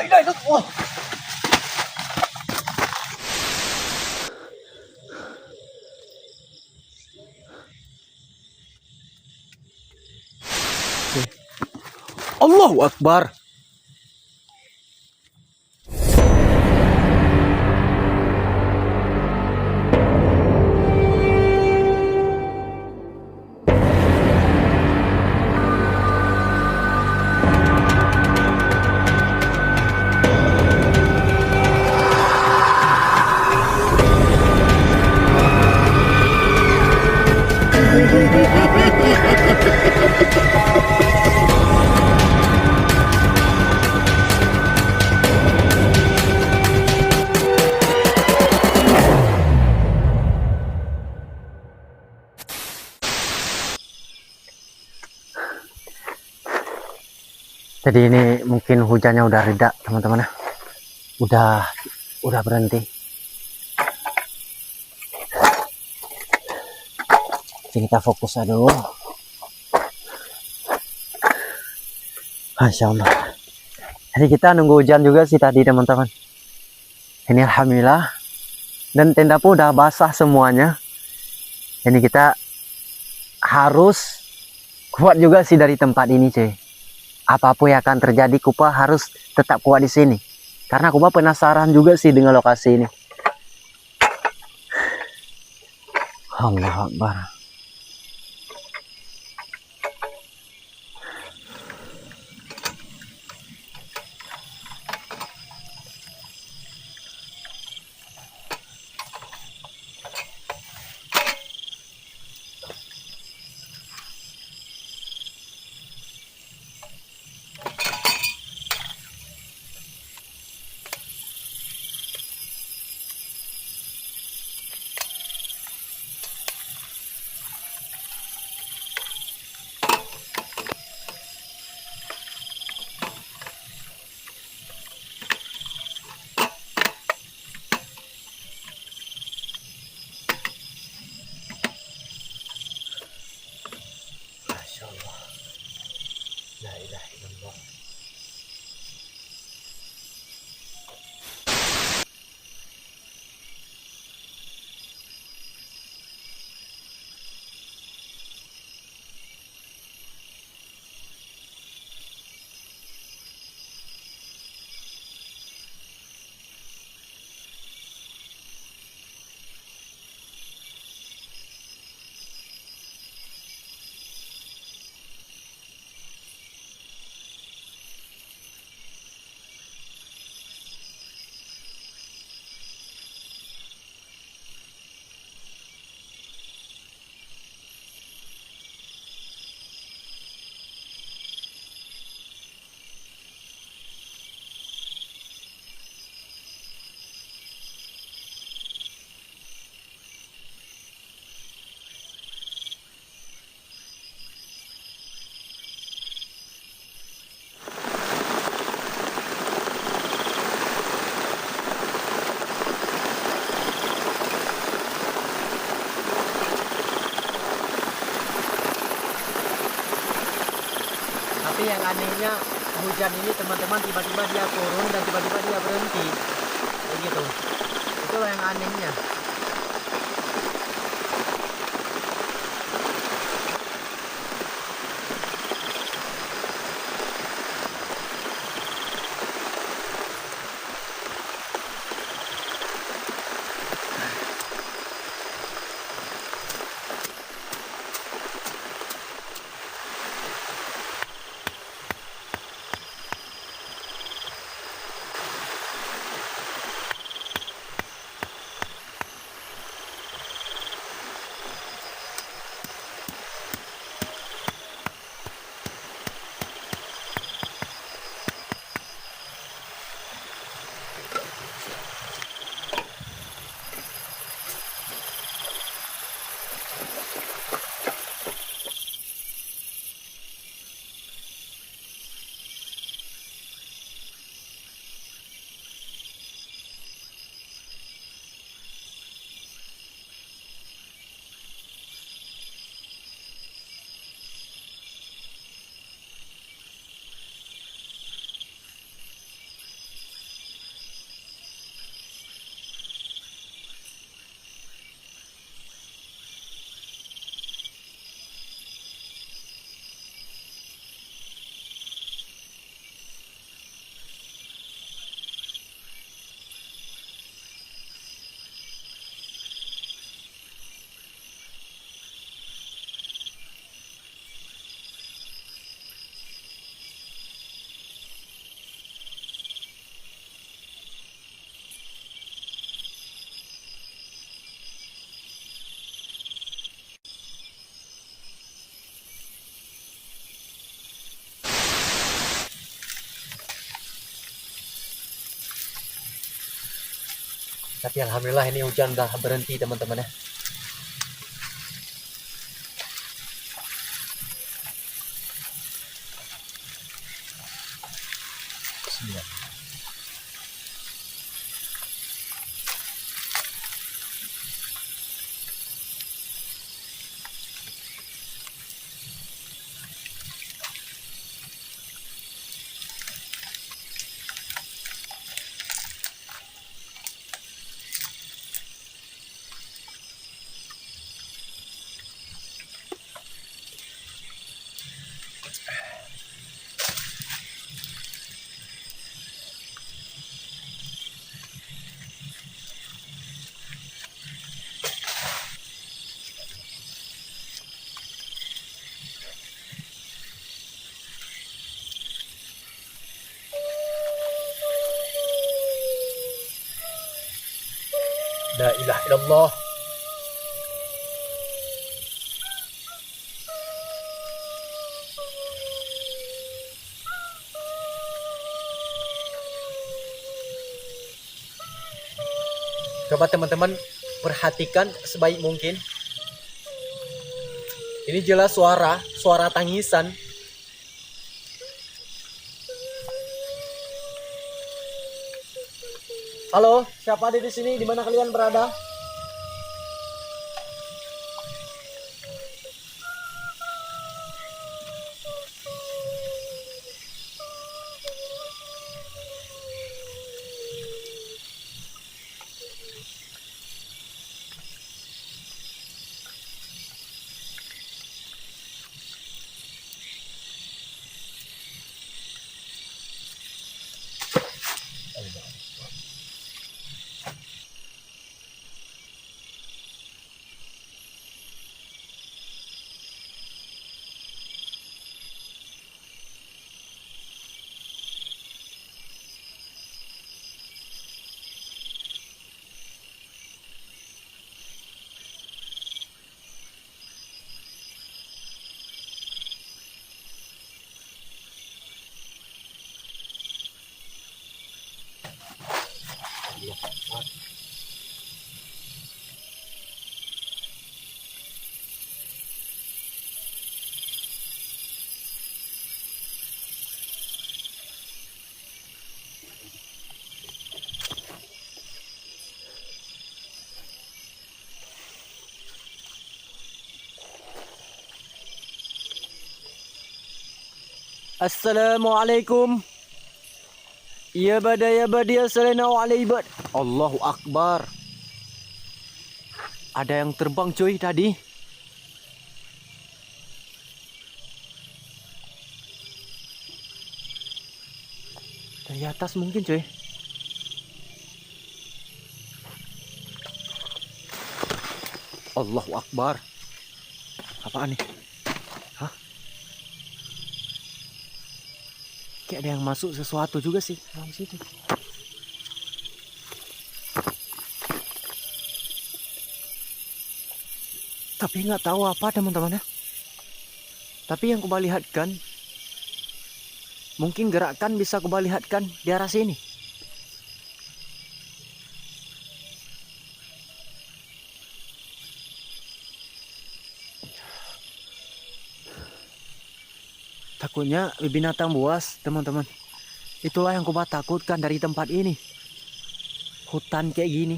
ilaha illallah. Allahu Akbar. Jadi ini mungkin hujannya udah reda teman-teman ya. Udah berhenti. Jadi kita fokus dulu. Masya Allah. Jadi kita nunggu hujan juga sih tadi teman-teman. Ini alhamdulillah. Dan tenda pun udah basah semuanya. Ini kita harus kuat juga sih dari tempat ini cuy. Apapun yang akan terjadi, Kupa harus tetap kuat di sini. Karena Kupa penasaran juga sih dengan lokasi ini. Allahu Akbar. La ilaha illallah. Tapi yang anehnya hujan ini teman-teman, tiba-tiba dia turun dan tiba-tiba dia berhenti kayak gitu. Itulah yang anehnya. Tapi alhamdulillah ini hujan udah berhenti teman-teman ya. Bismillah. La ilaha illallah. Coba teman-teman perhatikan sebaik mungkin. Ini jelas suara tangisan. Halo, siapa ada di sini? Di mana kalian berada? Assalamualaikum. Ya bada assalamu alaikum. Allahu Akbar. Ada yang terbang cuy tadi. Dari atas mungkin cuy. Allahu Akbar. Apaan nih? Hah? Kayak ada yang masuk sesuatu juga sih dalam situ. Tapi nggak tahu apa teman-teman ya. Tapi yang coba lihatkan, mungkin gerakan bisa coba lihatkan di arah sini. Takutnya binatang buas, teman-teman. Itulah yang kubat takutkan dari tempat ini. Hutan kayak gini.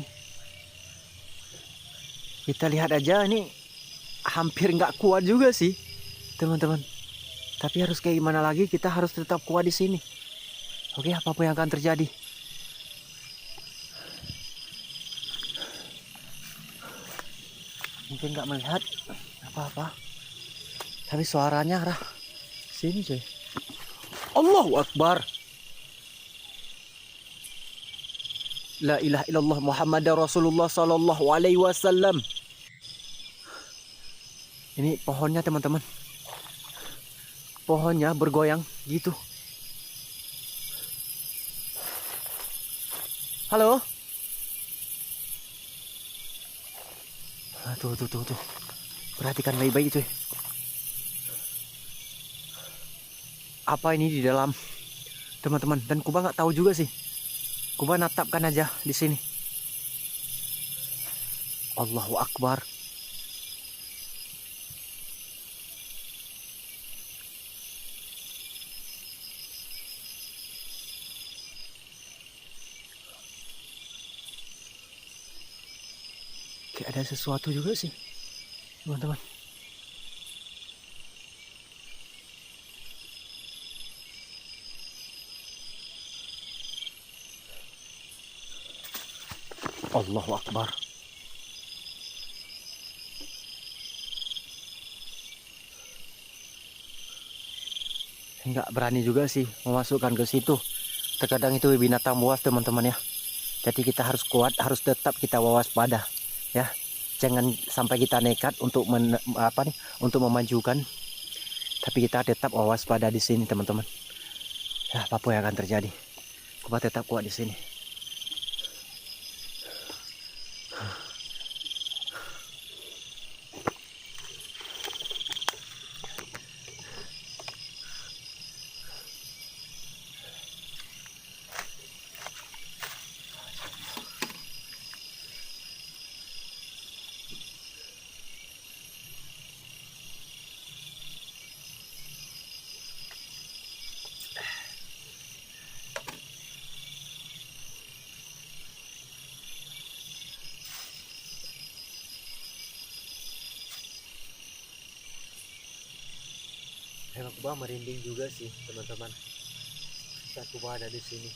Kita lihat aja ini hampir nggak kuat juga sih, teman-teman. Tapi harus kayak gimana lagi, kita harus tetap kuat di sini. Oke, apapun yang akan terjadi. Mungkin nggak melihat apa-apa. Tapi suaranya arah sini cuy. Allahu Akbar. La ilaha illallah Muhammadar Rasulullah sallallahu alaihi wasallam. Ini pohonnya teman-teman. Pohonnya bergoyang gitu. Halo? Tuh. Perhatikan baik-baik cuy. Apa ini di dalam, teman-teman? Dan Kuba nggak tahu juga sih. Kuba natapkan aja di sini. Allahu Akbar. Kayak ada sesuatu juga sih, teman-teman. Allahu Akbar. Nggak berani juga sih memasukkan ke situ. Terkadang itu binatang buas, teman-teman ya. Jadi kita harus kuat, harus tetap kita waspada ya. Jangan sampai kita nekat untuk untuk memajukan. Tapi kita tetap waspada di sini, teman-teman. Ya, apapun yang akan terjadi, kita tetap kuat di sini. Emang Kuba merinding juga sih, teman-teman. Saat Kuba ada di sini.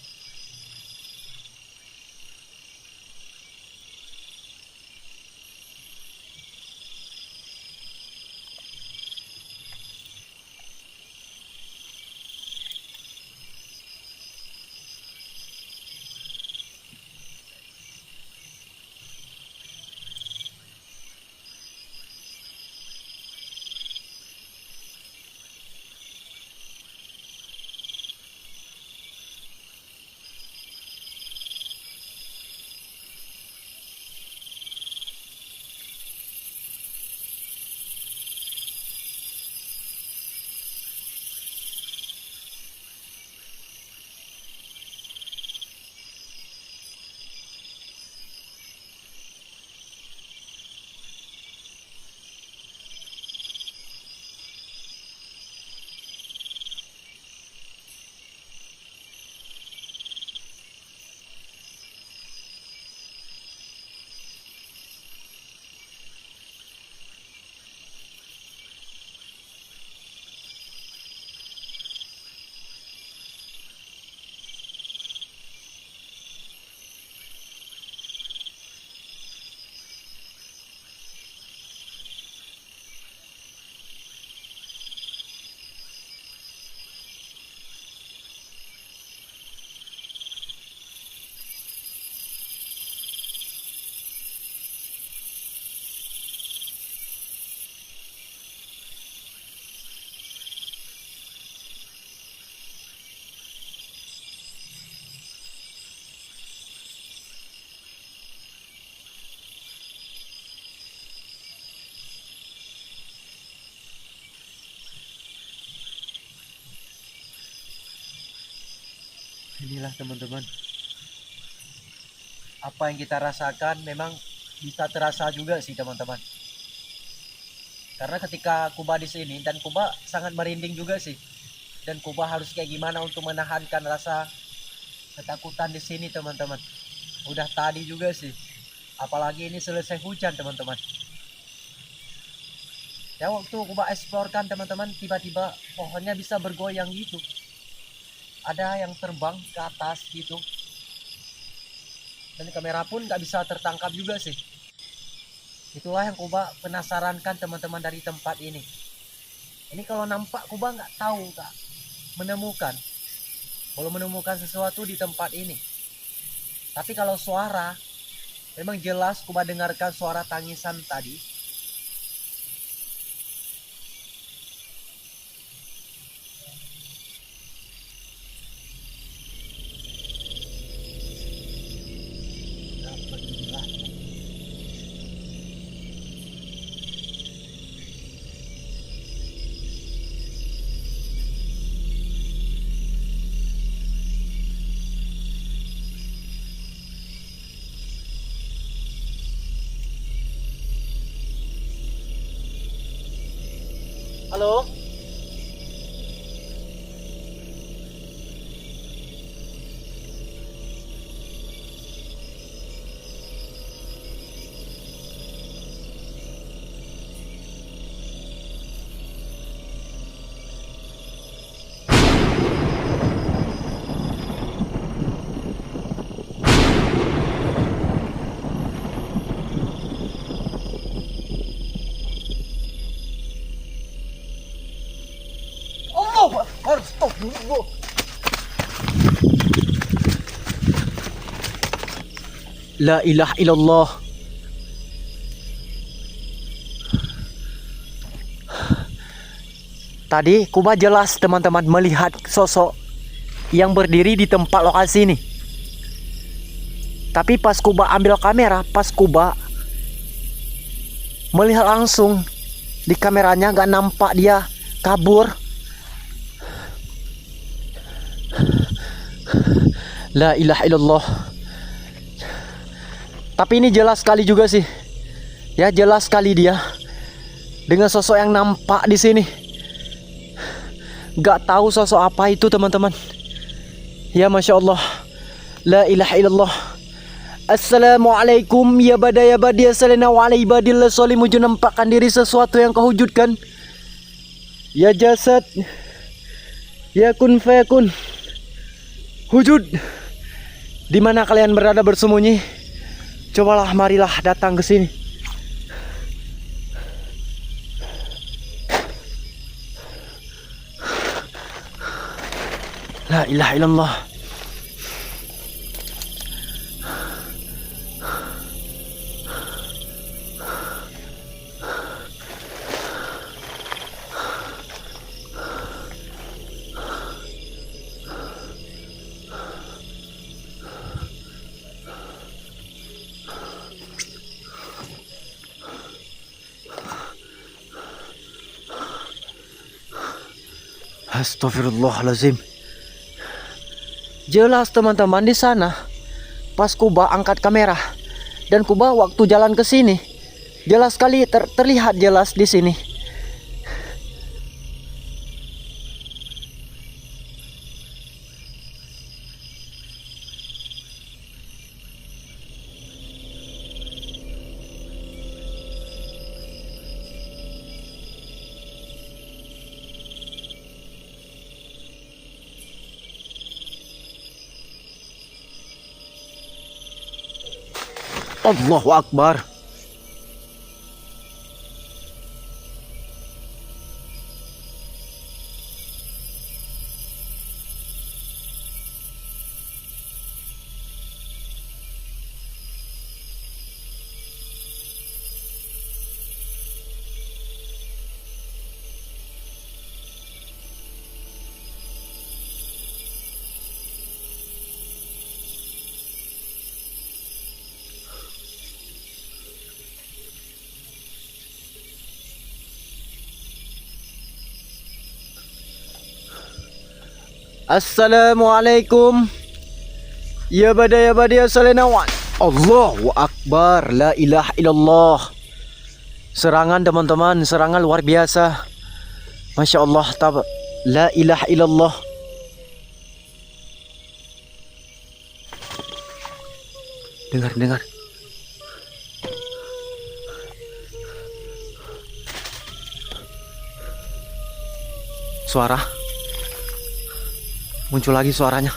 Inilah, teman-teman, apa yang kita rasakan memang bisa terasa juga sih, teman-teman. Karena ketika Kuba di sini, dan Kuba sangat merinding juga sih. Dan Kuba harus kayak gimana untuk menahankan rasa ketakutan di sini, teman-teman. Udah tadi juga sih. Apalagi ini selesai hujan, teman-teman. Ya, waktu Kuba eksplorkan, teman-teman, tiba-tiba pohonnya bisa bergoyang gitu. Ada yang terbang ke atas gitu. Dan kamera pun nggak bisa tertangkap juga sih. Itulah yang Kuba penasarankan, teman-teman, dari tempat ini. Ini kalau nampak Kuba nggak tahu, nggak menemukan, belum menemukan sesuatu di tempat ini. Tapi kalau suara, memang jelas Kuba dengarkan suara tangisan tadi. Halo? Astagfirullah. La ilaha illallah. Tadi Kuba jelas teman-teman melihat sosok yang berdiri di tempat lokasi ini. Tapi pas Kuba ambil kamera, pas Kuba melihat langsung di kameranya gak nampak dia kabur. La ilaha illallah. Tapi ini jelas sekali juga sih. Ya, jelas sekali dia dengan sosok yang nampak di sini. Gak tahu sosok apa itu teman-teman. Ya Masya Allah. La ilaha illallah. Assalamualaikum ya badaya badia salina wa ala ibadillah solim. Wujud nampakkan diri sesuatu yang kau wujudkan. Ya jasad, ya kun fayakun. Wujud, di mana kalian berada bersembunyi, cobalah marilah datang ke sini. La ilaha illallah. Astagfirullahalazim. Jelas teman-teman di sana. Pas Kuba angkat kamera dan Kuba waktu jalan ke sini, jelas sekali terlihat jelas di sini. Allahu Akbar. Assalamualaikum ya badaya salina wa. Allahu Akbar. La ilaha illallah. Serangan teman-teman, serangan luar biasa. Masya Allah. La ilaha illallah. Dengar. Suara. Muncul lagi suaranya.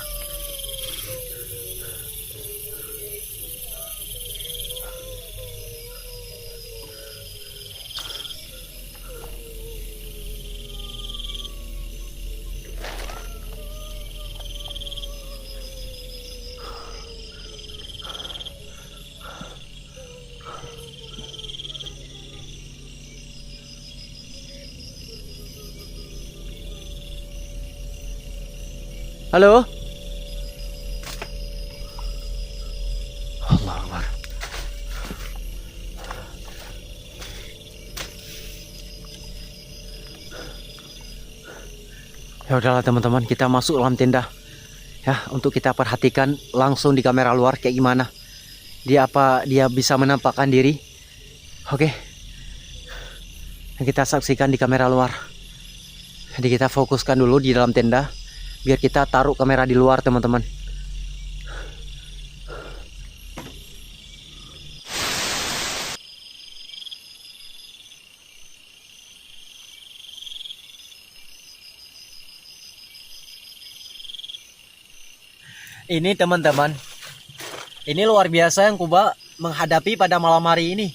Halo? Allah Akbar. Ya udahlah teman-teman, kita masuk dalam tenda. Ya, untuk kita perhatikan langsung di kamera luar kayak gimana. Dia bisa menampakkan diri. Oke. Yang kita saksikan di kamera luar. Jadi kita fokuskan dulu di dalam tenda, biar kita taruh kamera di luar teman-teman. Ini teman-teman, ini luar biasa yang Kuba menghadapi pada malam hari ini.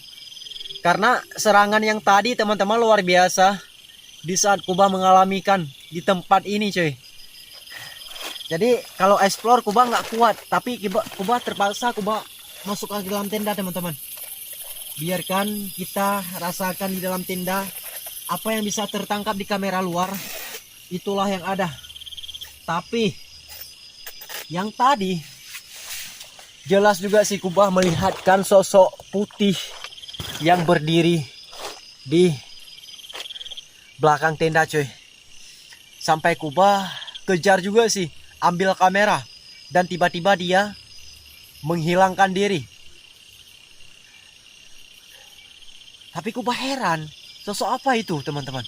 Karena serangan yang tadi teman-teman luar biasa di saat Kuba mengalamikan di tempat ini cuy. Jadi kalau explore Kuba nggak kuat, tapi Kuba terpaksa Kuba masuk ke dalam tenda teman-teman. Biarkan kita rasakan di dalam tenda apa yang bisa tertangkap di kamera luar, itulah yang ada. Tapi yang tadi jelas juga si Kuba melihatkan sosok putih yang berdiri di belakang tenda cuy. Sampai Kuba kejar juga sih, ambil kamera, dan tiba-tiba dia menghilangkan diri. Tapi Kuba heran, sosok apa itu teman-teman?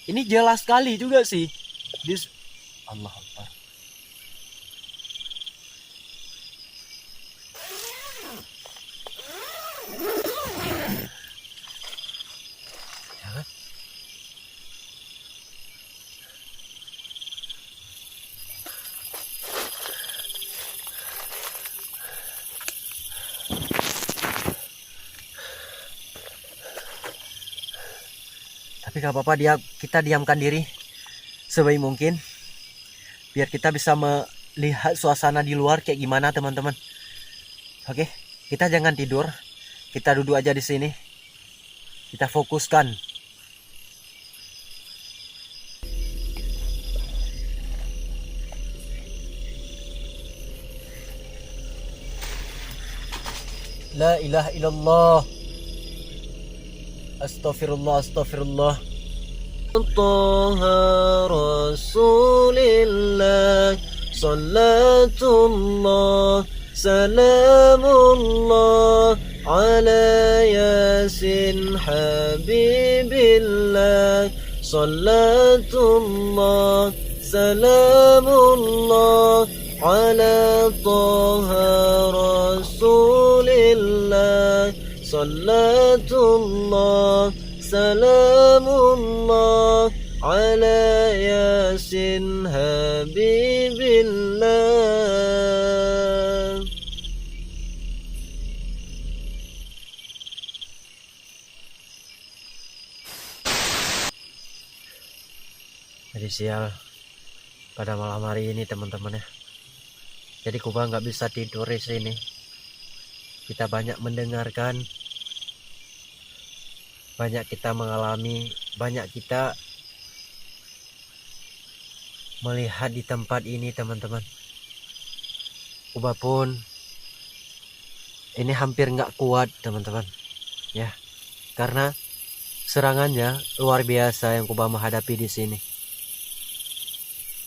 Ini jelas sekali juga sih. Allah Akbar. Tapi gak apa-apa, kita diamkan diri sebaik mungkin, biar kita bisa melihat suasana di luar kayak gimana teman-teman. Oke, kita jangan tidur, kita duduk aja di sini, kita fokuskan. La ilaha illallah. Astaghfirullah, astaghfirullah. Taha Rasulillah, salatullah, salamullah ala Yasin Habibillah, salatullah, salamullah ala Taha Rasulillah, salatullah, salamullah ala Yasin Habibillah. Jadi sial pada malam hari ini teman-teman ya. Jadi Kuba nggak bisa tidur di sini. Kita banyak mendengarkan, banyak kita mengalami, banyak kita melihat di tempat ini teman-teman. Kuba pun ini hampir nggak kuat teman-teman ya, karena serangannya luar biasa yang Kuba menghadapi di sini.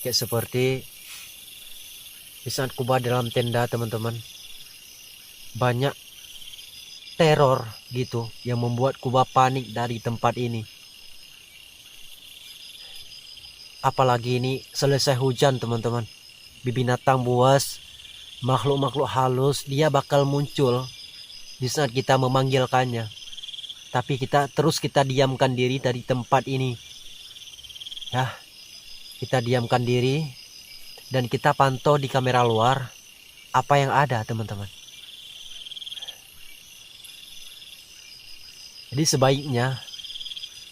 Kayak seperti di saat Kuba dalam tenda teman-teman, banyak teror gitu yang membuat Kuba panik dari tempat ini. Apalagi ini selesai hujan teman-teman, binatang buas, makhluk-makhluk halus, dia bakal muncul di saat kita memanggilkannya. Tapi kita diamkan diri dari tempat ini ya. Kita diamkan diri dan kita pantau di kamera luar apa yang ada teman-teman. Jadi sebaiknya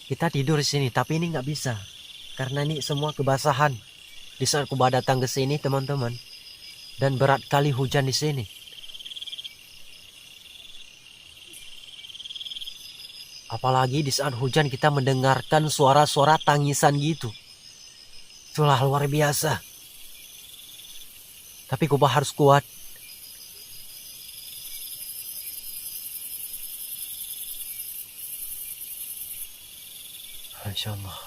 kita tidur di sini, tapi ini nggak bisa karena ini semua kebasahan di saat Kuba datang ke sini teman-teman, dan berat kali hujan di sini. Apalagi di saat hujan kita mendengarkan suara-suara tangisan gitu. Itulah luar biasa. Tapi Kuba harus kuat. Insya Allah.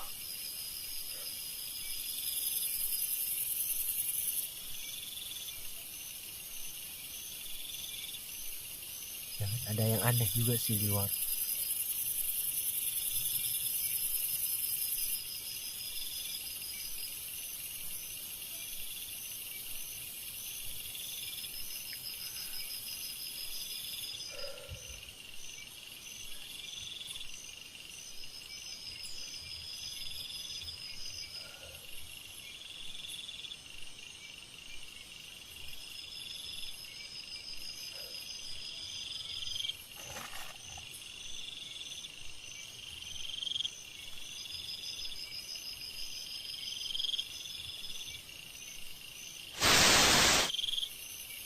Ada yang aneh juga sih di luar.